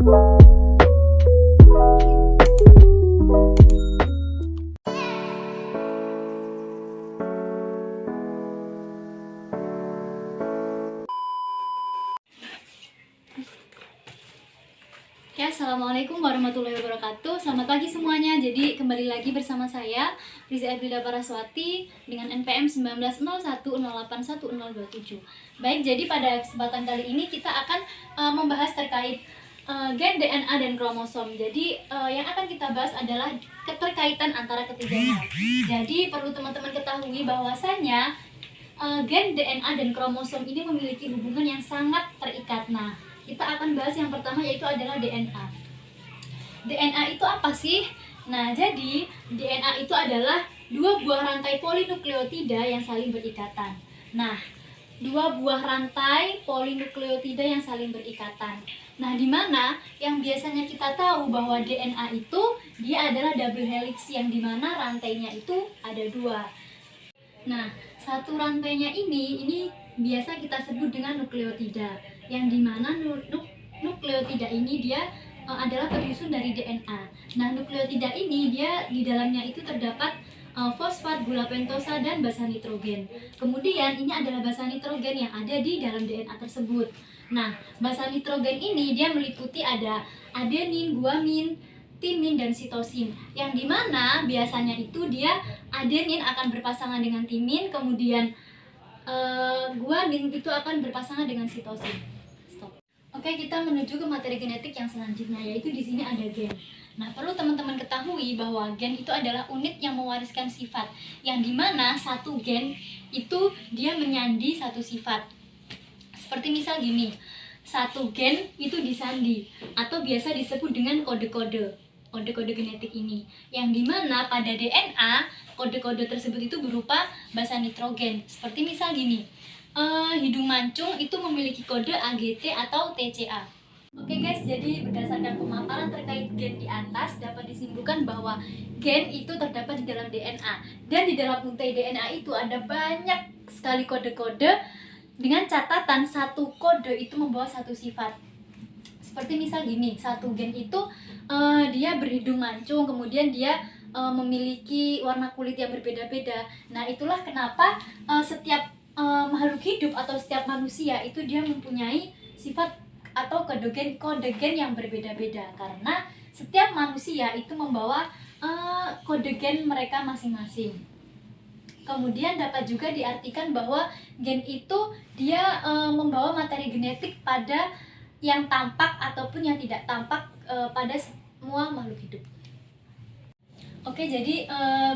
Ya, assalamualaikum warahmatullahi wabarakatuh. Selamat pagi semuanya. Jadi kembali lagi bersama saya Riza Ebrida Paraswati dengan NPM 1901081027. Baik, jadi pada kesempatan kali ini kita akan membahas terkait gen, DNA dan kromosom. Jadi yang akan kita bahas adalah keterkaitan antara ketiganya. Jadi perlu teman-teman ketahui bahwasanya gen, DNA dan kromosom ini memiliki hubungan yang sangat terikat. Nah, kita akan bahas yang pertama yaitu adalah DNA. DNA itu apa sih? Nah, jadi DNA itu adalah dua buah rantai polinukleotida yang saling berikatan. Nah, dua buah rantai polinukleotida yang saling berikatan. Nah, di mana yang biasanya kita tahu bahwa DNA itu dia adalah double helix yang dimana rantainya itu ada dua. Nah, satu rantainya ini biasa kita sebut dengan nukleotida, yang dimana nukleotida ini dia adalah tersusun dari DNA. Nah, nukleotida ini dia di dalamnya itu terdapat fosfat, gula pentosa, dan basa nitrogen. Kemudian ini adalah basa nitrogen yang ada di dalam DNA tersebut. Nah, basa nitrogen ini dia meliputi ada adenin, guanin, timin, dan sitosin, yang dimana biasanya itu dia adenin akan berpasangan dengan timin, kemudian guanin itu akan berpasangan dengan sitosin. Oke, kita menuju ke materi genetik yang selanjutnya, yaitu di sini ada gen. Nah, perlu teman-teman ketahui bahwa gen itu adalah unit yang mewariskan sifat, yang dimana satu gen itu dia menyandi satu sifat. Seperti misal gini, satu gen itu disandi atau biasa disebut dengan kode-kode genetik ini, yang dimana pada DNA kode-kode tersebut itu berupa basa nitrogen. Seperti misal gini, hidung mancung itu memiliki kode AGT atau TCA. Oke guys, jadi berdasarkan pemaparan terkait gen di atas dapat disimpulkan bahwa gen itu terdapat di dalam DNA, dan di dalam untai DNA itu ada banyak sekali kode-kode dengan catatan satu kode itu membawa satu sifat. Seperti misal gini, satu gen itu dia berhidung mancung, kemudian dia memiliki warna kulit yang berbeda-beda. Nah, itulah kenapa setiap makhluk hidup atau setiap manusia itu dia mempunyai sifat atau kode gen yang berbeda-beda, karena setiap manusia itu membawa kode gen mereka masing-masing. Kemudian dapat juga diartikan bahwa gen itu dia membawa materi genetik pada yang tampak ataupun yang tidak tampak pada semua makhluk hidup. Oke, jadi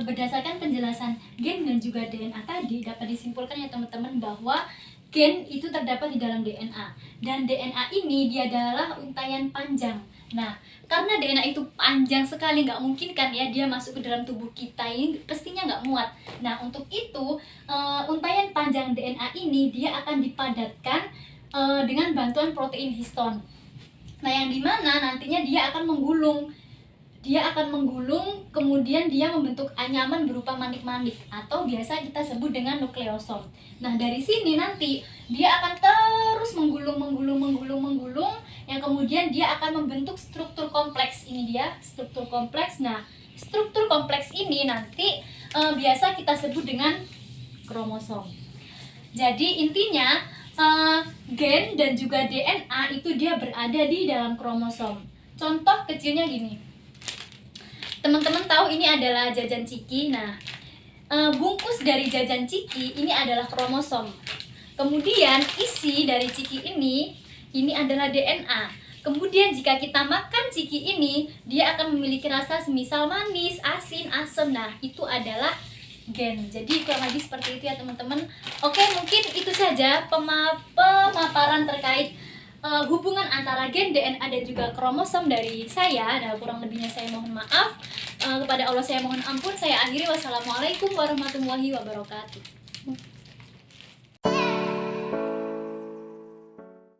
berdasarkan penjelasan gen dan juga DNA tadi dapat disimpulkan ya teman-teman bahwa gen itu terdapat di dalam DNA, dan DNA ini dia adalah untaian panjang. Nah, karena DNA itu panjang sekali, nggak mungkin kan ya dia masuk ke dalam tubuh kita, ini pastinya nggak muat. Nah, untuk itu untaian panjang DNA ini dia akan dipadatkan dengan bantuan protein histon. Nah, yang dimana nantinya dia akan menggulung, kemudian dia membentuk anyaman berupa manik-manik atau biasa kita sebut dengan nukleosom. Nah, dari sini nanti dia akan terus menggulung, yang kemudian dia akan membentuk struktur kompleks. Ini dia struktur kompleks. Nah, struktur kompleks ini nanti biasa kita sebut dengan kromosom. Jadi intinya gen dan juga DNA itu dia berada di dalam kromosom. Contoh kecilnya gini, teman-teman tahu ini adalah jajan ciki. Nah, bungkus dari jajan ciki ini adalah kromosom. Kemudian isi dari ciki ini adalah DNA. Kemudian jika kita makan ciki ini, dia akan memiliki rasa semisal manis, asin, asam. Nah, itu adalah gen. Jadi kurang lebih seperti itu ya teman-teman. Oke, mungkin itu saja pemaparan terkait hubungan antara gen, DNA, dan juga kromosom dari saya. Nah, kurang lebihnya saya mohon maaf. Kepada Allah saya mohon ampun. Saya akhiri. Wassalamualaikum warahmatullahi wabarakatuh.